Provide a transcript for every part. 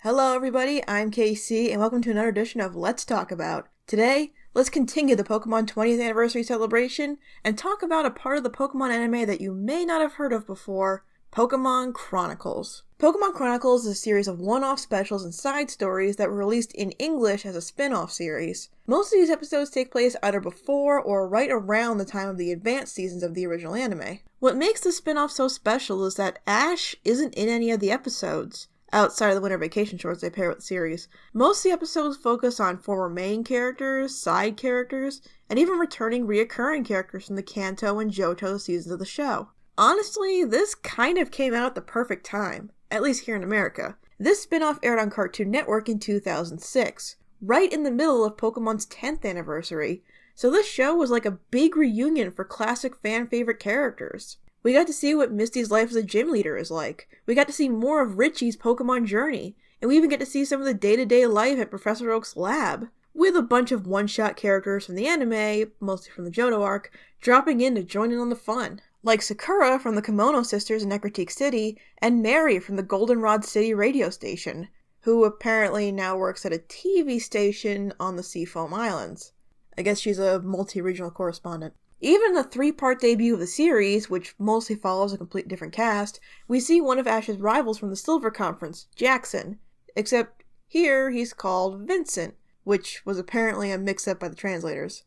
Hello everybody, I'm KC, and welcome to another edition of Let's Talk About. Today, let's continue the Pokemon 20th Anniversary celebration, and talk about a part of the Pokemon anime that you may not have heard of before, Pokémon Chronicles. Pokémon Chronicles is a series of one-off specials and side stories that were released in English as a spin-off series. Most of these episodes take place either before or right around the time of the advanced seasons of the original anime. What makes this spin-off so special is that Ash isn't in any of the episodes, outside of the winter vacation shorts they pair with the series. Most of the episodes focus on former main characters, side characters, and even returning reoccurring characters from the Kanto and Johto seasons of the show. Honestly, this kind of came out at the perfect time, at least here in America. This spin-off aired on Cartoon Network in 2006, right in the middle of Pokemon's 10th anniversary, so this show was like a big reunion for classic fan-favorite characters. We got to see what Misty's life as a gym leader is like. We got to see more of Richie's Pokemon journey. And we even get to see some of the day-to-day life at Professor Oak's lab. With a bunch of one-shot characters from the anime, mostly from the Johto arc, dropping in to join in on the fun. Like Sakura from the Kimono Sisters in Necrotique City, and Mary from the Goldenrod City radio station, who apparently now works at a TV station on the Seafoam Islands. I guess she's a multi-regional correspondent. Even in the 3-part debut of the series, which mostly follows a completely different cast, we see one of Ash's rivals from the Silver Conference, Jackson. Except here he's called Vincent, which was apparently a mix-up by the translators.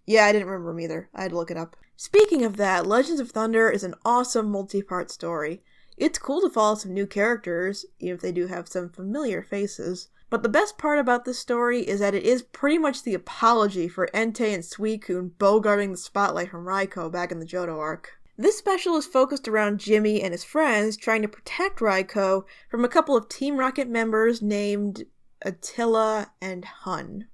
Yeah, I didn't remember him either. I had to look it up. Speaking of that, Legends of Thunder is an awesome multi-part story. It's cool to follow some new characters, even if they do have some familiar faces. But the best part about this story is that it is pretty much the apology for Entei and Suicune bogarting the spotlight from Raikou back in the Johto arc. This special is focused around Jimmy and his friends trying to protect Raikou from a couple of Team Rocket members named Attila and Hun.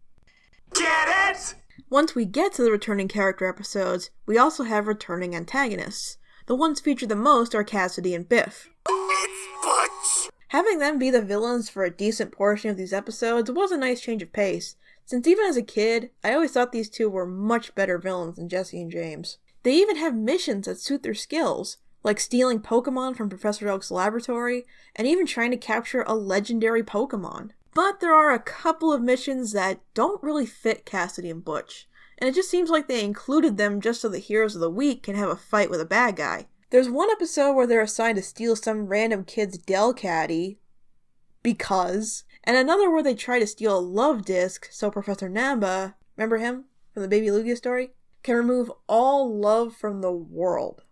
Get it?! Once we get to the returning character episodes, we also have returning antagonists. The ones featured the most are Cassidy and Biff. It's Butch! Having them be the villains for a decent portion of these episodes was a nice change of pace, since even as a kid, I always thought these two were much better villains than Jesse and James. They even have missions that suit their skills, like stealing Pokemon from Professor Oak's laboratory, and even trying to capture a legendary Pokemon. But there are a couple of missions that don't really fit Cassidy and Butch, and it just seems like they included them just so the heroes of the week can have a fight with a bad guy. There's one episode where they're assigned to steal some random kid's Delcatty, because, and another where they try to steal a love disc so Professor Namba, remember him from the Baby Lugia story, can remove all love from the world.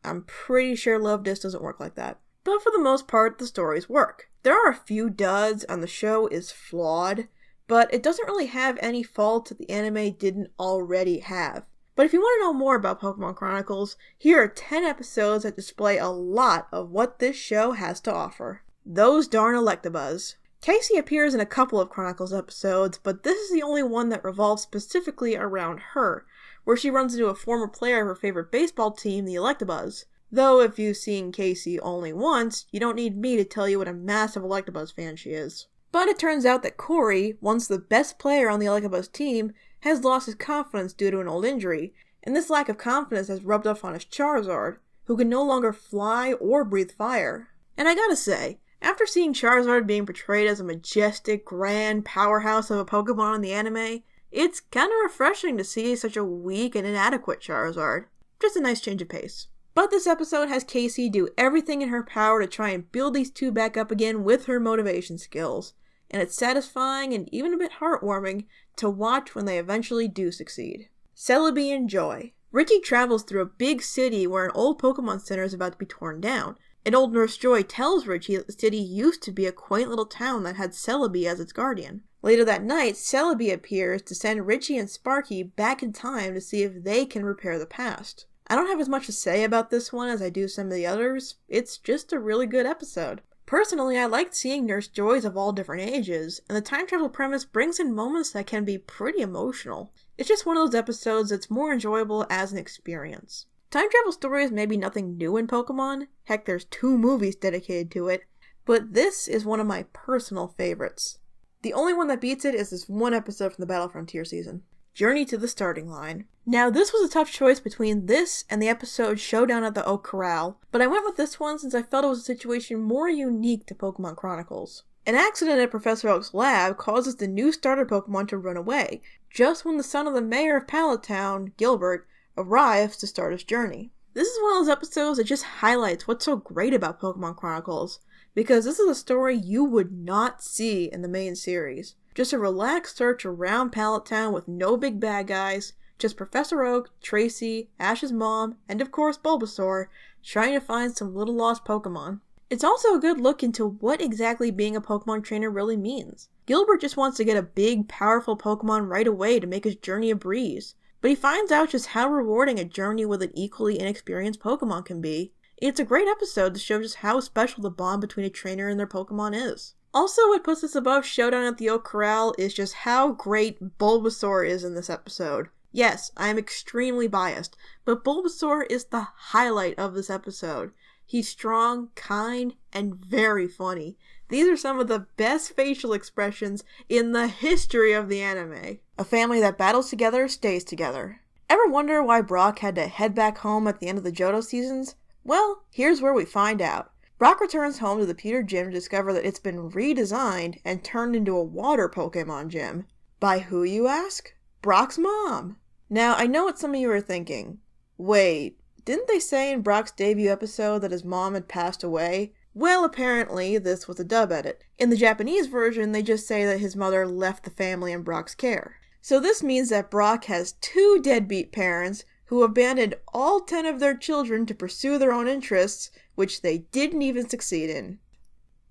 I'm pretty sure love disc doesn't work like that. But for the most part, the stories work. There are a few duds, and the show is flawed, but it doesn't really have any faults that the anime didn't already have. But if you want to know more about Pokemon Chronicles, here are 10 episodes that display a lot of what this show has to offer. Those darn Electabuzz. Casey appears in a couple of Chronicles episodes, but this is the only one that revolves specifically around her, where she runs into a former player of her favorite baseball team, the Electabuzz. Though if you've seen Casey only once, you don't need me to tell you what a massive Electabuzz fan she is. But it turns out that Corey, once the best player on the Electabuzz team, has lost his confidence due to an old injury, and this lack of confidence has rubbed off on his Charizard, who can no longer fly or breathe fire. And I gotta say, after seeing Charizard being portrayed as a majestic, grand powerhouse of a Pokemon in the anime, it's kinda refreshing to see such a weak and inadequate Charizard. Just a nice change of pace. But this episode has Casey do everything in her power to try and build these two back up again with her motivation skills, and it's satisfying and even a bit heartwarming to watch when they eventually do succeed. Celebi and Joy. Richie travels through a big city where an old Pokemon Center is about to be torn down, and old Nurse Joy tells Richie that the city used to be a quaint little town that had Celebi as its guardian. Later that night, Celebi appears to send Richie and Sparky back in time to see if they can repair the past. I don't have as much to say about this one as I do some of the others. It's just a really good episode. Personally, I liked seeing Nurse Joys of all different ages, and the time travel premise brings in moments that can be pretty emotional. It's just one of those episodes that's more enjoyable as an experience. Time travel stories may be nothing new in Pokemon, heck there's 2 movies dedicated to it, but this is one of my personal favorites. The only one that beats it is this one episode from the Battle Frontier season. Journey to the Starting Line. Now, this was a tough choice between this and the episode Showdown at the Oak Corral, but I went with this one since I felt it was a situation more unique to Pokemon Chronicles. An accident at Professor Oak's lab causes the new starter Pokemon to run away, just when the son of the mayor of Pallet Town, Gilbert, arrives to start his journey. This is one of those episodes that just highlights what's so great about Pokémon Chronicles, because this is a story you would not see in the main series. Just a relaxed search around Pallet Town with no big bad guys, just Professor Oak, Tracy, Ash's mom, and of course Bulbasaur, trying to find some little lost Pokemon. It's also a good look into what exactly being a Pokemon trainer really means. Gilbert just wants to get a big, powerful Pokemon right away to make his journey a breeze, but he finds out just how rewarding a journey with an equally inexperienced Pokemon can be. It's a great episode to show just how special the bond between a trainer and their Pokemon is. Also, what puts us above Showdown at the Oak Corral is just how great Bulbasaur is in this episode. Yes, I am extremely biased, but Bulbasaur is the highlight of this episode. He's strong, kind, and very funny. These are some of the best facial expressions in the history of the anime. A family that battles together stays together. Ever wonder why Brock had to head back home at the end of the Johto seasons? Well, here's where we find out. Brock returns home to the Pewter Gym to discover that it's been redesigned and turned into a water Pokemon gym. By who, you ask? Brock's mom. Now, I know what some of you are thinking. Wait, didn't they say in Brock's debut episode that his mom had passed away? Well, apparently, this was a dub edit. In the Japanese version, they just say that his mother left the family in Brock's care. So this means that Brock has 2 deadbeat parents who abandoned all 10 of their children to pursue their own interests, which they didn't even succeed in.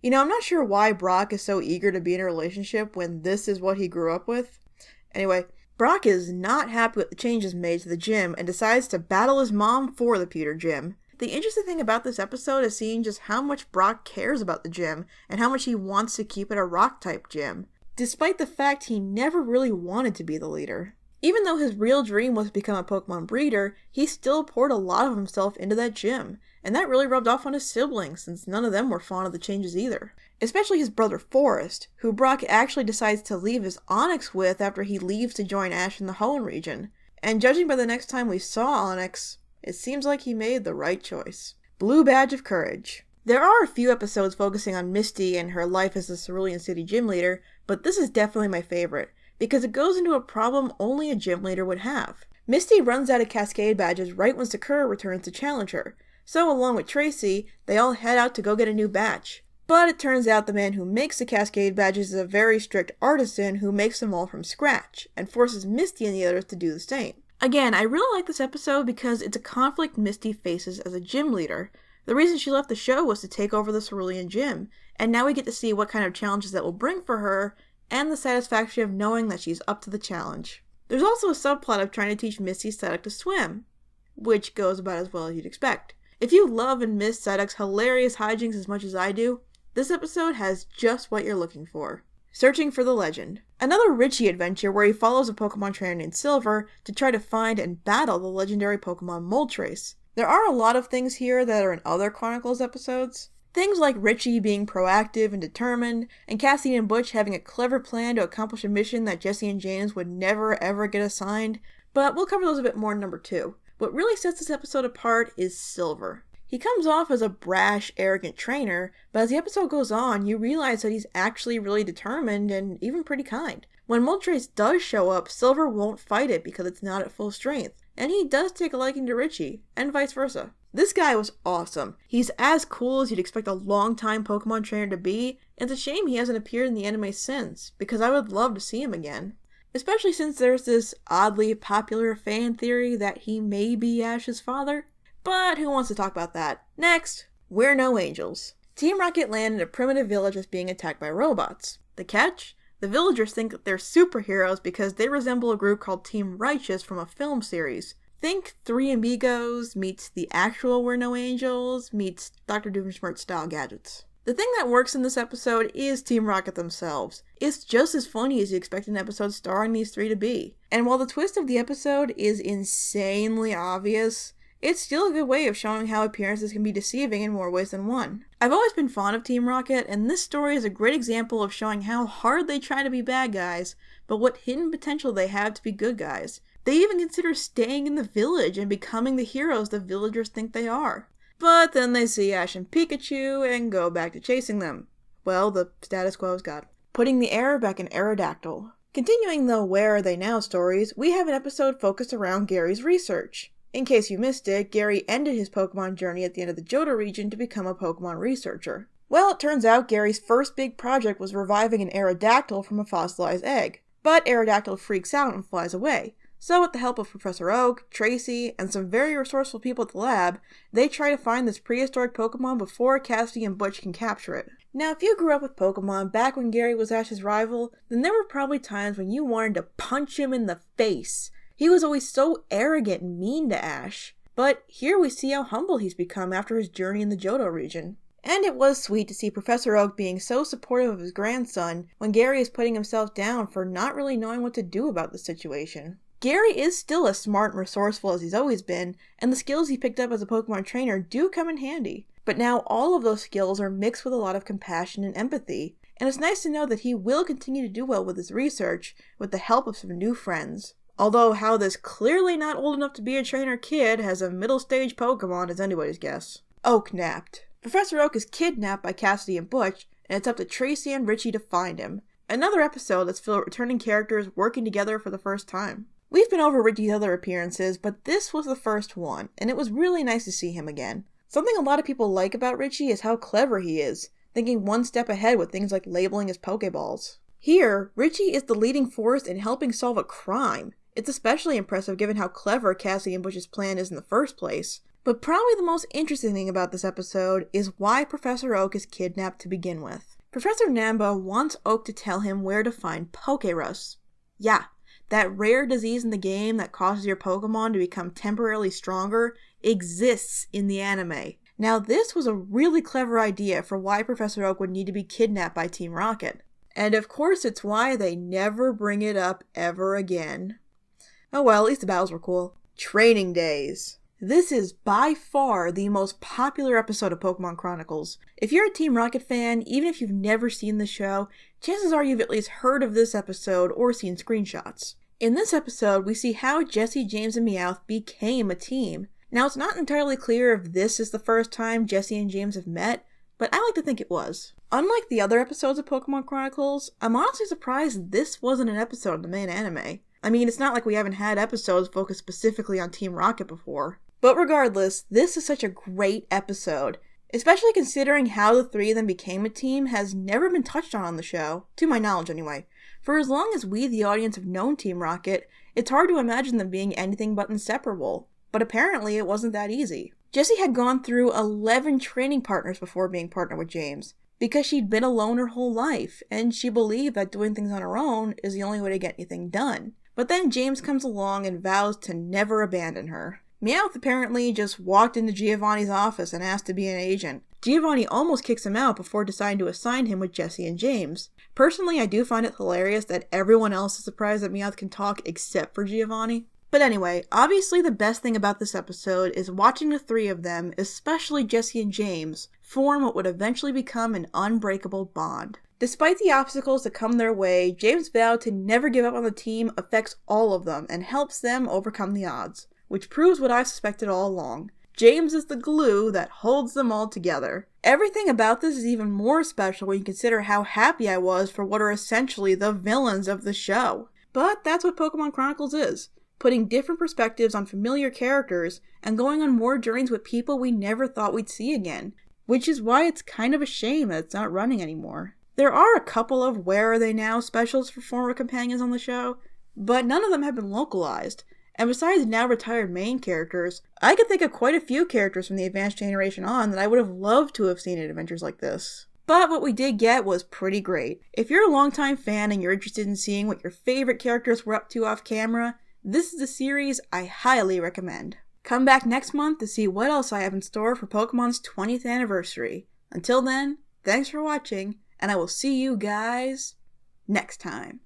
You know, I'm not sure why Brock is so eager to be in a relationship when this is what he grew up with. Anyway, Brock is not happy with the changes made to the gym and decides to battle his mom for the Pewter Gym. The interesting thing about this episode is seeing just how much Brock cares about the gym and how much he wants to keep it a rock-type gym, despite the fact he never really wanted to be the leader. Even though his real dream was to become a Pokemon breeder, he still poured a lot of himself into that gym, and that really rubbed off on his siblings since none of them were fond of the changes either. Especially his brother Forrest, who Brock actually decides to leave his Onix with after he leaves to join Ash in the Hoenn region. And judging by the next time we saw Onix, it seems like he made the right choice. Blue Badge of Courage. There are a few episodes focusing on Misty and her life as the Cerulean City gym leader, but this is definitely my favorite, because it goes into a problem only a gym leader would have. Misty runs out of Cascade badges right when Sakura returns to challenge her, so along with Tracy, they all head out to go get a new badge. But it turns out the man who makes the Cascade badges is a very strict artisan who makes them all from scratch, and forces Misty and the others to do the same. Again, I really like this episode because it's a conflict Misty faces as a gym leader. The reason she left the show was to take over the Cerulean Gym, and now we get to see what kind of challenges that will bring for her, and the satisfaction of knowing that she's up to the challenge. There's also a subplot of trying to teach Misty Psyduck to swim, which goes about as well as you'd expect. If you love and miss Psyduck's hilarious hijinks as much as I do, this episode has just what you're looking for. Searching for the Legend. Another Richie adventure where he follows a Pokemon trainer named Silver to try to find and battle the legendary Pokemon Moltres. There are a lot of things here that are in other Chronicles episodes. Things like Richie being proactive and determined, and Cassie and Butch having a clever plan to accomplish a mission that Jessie and James would never ever get assigned, but we'll cover those a bit more in number 2. What really sets this episode apart is Silver. He comes off as a brash, arrogant trainer, but as the episode goes on, you realize that he's actually really determined and even pretty kind. When Moltres does show up, Silver won't fight it because it's not at full strength, and he does take a liking to Richie, and vice versa. This guy was awesome. He's as cool as you'd expect a long-time Pokemon trainer to be, and it's a shame he hasn't appeared in the anime since, because I would love to see him again. Especially since there's this oddly popular fan theory that he may be Ash's father. But who wants to talk about that? Next, we're no angels. Team Rocket land in a primitive village that's being attacked by robots. The catch? The villagers think that they're superheroes because they resemble a group called Team Righteous from a film series. Think Three Amigos meets the actual We're No Angels meets Dr. Doofenshmirtz style gadgets. The thing that works in this episode is Team Rocket themselves. It's just as funny as you expect an episode starring these 3 to be. And while the twist of the episode is insanely obvious, it's still a good way of showing how appearances can be deceiving in more ways than one. I've always been fond of Team Rocket, and this story is a great example of showing how hard they try to be bad guys, but what hidden potential they have to be good guys. They even consider staying in the village and becoming the heroes the villagers think they are. But then they see Ash and Pikachu and go back to chasing them. well, the status quo is God. Putting the error back in Aerodactyl. Continuing the Where Are They Now stories, we have an episode focused around Gary's research. In case you missed it, Gary ended his Pokemon journey at the end of the Johto region to become a Pokemon researcher. Well, it turns out Gary's first big project was reviving an Aerodactyl from a fossilized egg. But Aerodactyl freaks out and flies away. So with the help of Professor Oak, Tracy, and some very resourceful people at the lab, they try to find this prehistoric Pokemon before Cassidy and Butch can capture it. Now, if you grew up with Pokemon back when Gary was Ash's rival, then there were probably times when you wanted to punch him in the face. He was always so arrogant and mean to Ash. But here we see how humble he's become after his journey in the Johto region. And it was sweet to see Professor Oak being so supportive of his grandson when Gary is putting himself down for not really knowing what to do about the situation. Gary is still as smart and resourceful as he's always been, and the skills he picked up as a Pokemon trainer do come in handy. But now all of those skills are mixed with a lot of compassion and empathy, and it's nice to know that he will continue to do well with his research with the help of some new friends. Although how this clearly not old enough to be a trainer kid has a middle stage Pokemon is anybody's guess. Oak napped. Professor Oak is kidnapped by Cassidy and Butch, and it's up to Tracy and Richie to find him. Another episode that's filled with returning characters working together for the first time. We've been over Richie's other appearances, but this was the first one, and it was really nice to see him again. Something a lot of people like about Richie is how clever he is, thinking one step ahead with things like labeling his Pokeballs. Here, Richie is the leading force in helping solve a crime. It's especially impressive given how clever Cassidy and Butch's plan is in the first place. But probably the most interesting thing about this episode is why Professor Oak is kidnapped to begin with. Professor Namba wants Oak to tell him where to find Pokerus. Yeah, that rare disease in the game that causes your Pokemon to become temporarily stronger exists in the anime. Now this was a really clever idea for why Professor Oak would need to be kidnapped by Team Rocket. And of course it's why they never bring it up ever again. Oh well, at least the battles were cool. Training days. This is by far the most popular episode of Pokémon Chronicles. If you're a Team Rocket fan, even if you've never seen the show, chances are you've at least heard of this episode or seen screenshots. In this episode, we see how Jessie, James, and Meowth became a team. Now, it's not entirely clear if this is the first time Jessie and James have met, but I like to think it was. Unlike the other episodes of Pokémon Chronicles, I'm honestly surprised this wasn't an episode of the main anime. I mean, it's not like we haven't had episodes focused specifically on Team Rocket before. But regardless, this is such a great episode, especially considering how the three of them became a team has never been touched on the show, to my knowledge anyway. For as long as we, the audience, have known Team Rocket, it's hard to imagine them being anything but inseparable. But apparently it wasn't that easy. Jessie had gone through 11 training partners before being partnered with James, because she'd been alone her whole life, and she believed that doing things on her own is the only way to get anything done. But then James comes along and vows to never abandon her. Meowth apparently just walked into Giovanni's office and asked to be an agent. Giovanni almost kicks him out before deciding to assign him with Jessie and James. Personally, I do find it hilarious that everyone else is surprised that Meowth can talk except for Giovanni. But anyway, obviously the best thing about this episode is watching the three of them, especially Jessie and James, form what would eventually become an unbreakable bond. Despite the obstacles that come their way, James' vow to never give up on the team affects all of them and helps them overcome the odds, which proves what I've suspected all along. James is the glue that holds them all together. Everything about this is even more special when you consider how happy I was for what are essentially the villains of the show. But that's what Pokémon Chronicles is. Putting different perspectives on familiar characters and going on more journeys with people we never thought we'd see again. Which is why it's kind of a shame that it's not running anymore. There are a couple of Where Are They Now specials for former companions on the show, but none of them have been localized. And besides now retired main characters, I could think of quite a few characters from the Advanced Generation on that I would have loved to have seen in adventures like this. But what we did get was pretty great. If you're a longtime fan and you're interested in seeing what your favorite characters were up to off camera, this is a series I highly recommend. Come back next month to see what else I have in store for Pokemon's 20th anniversary. Until then, thanks for watching, and I will see you guys next time.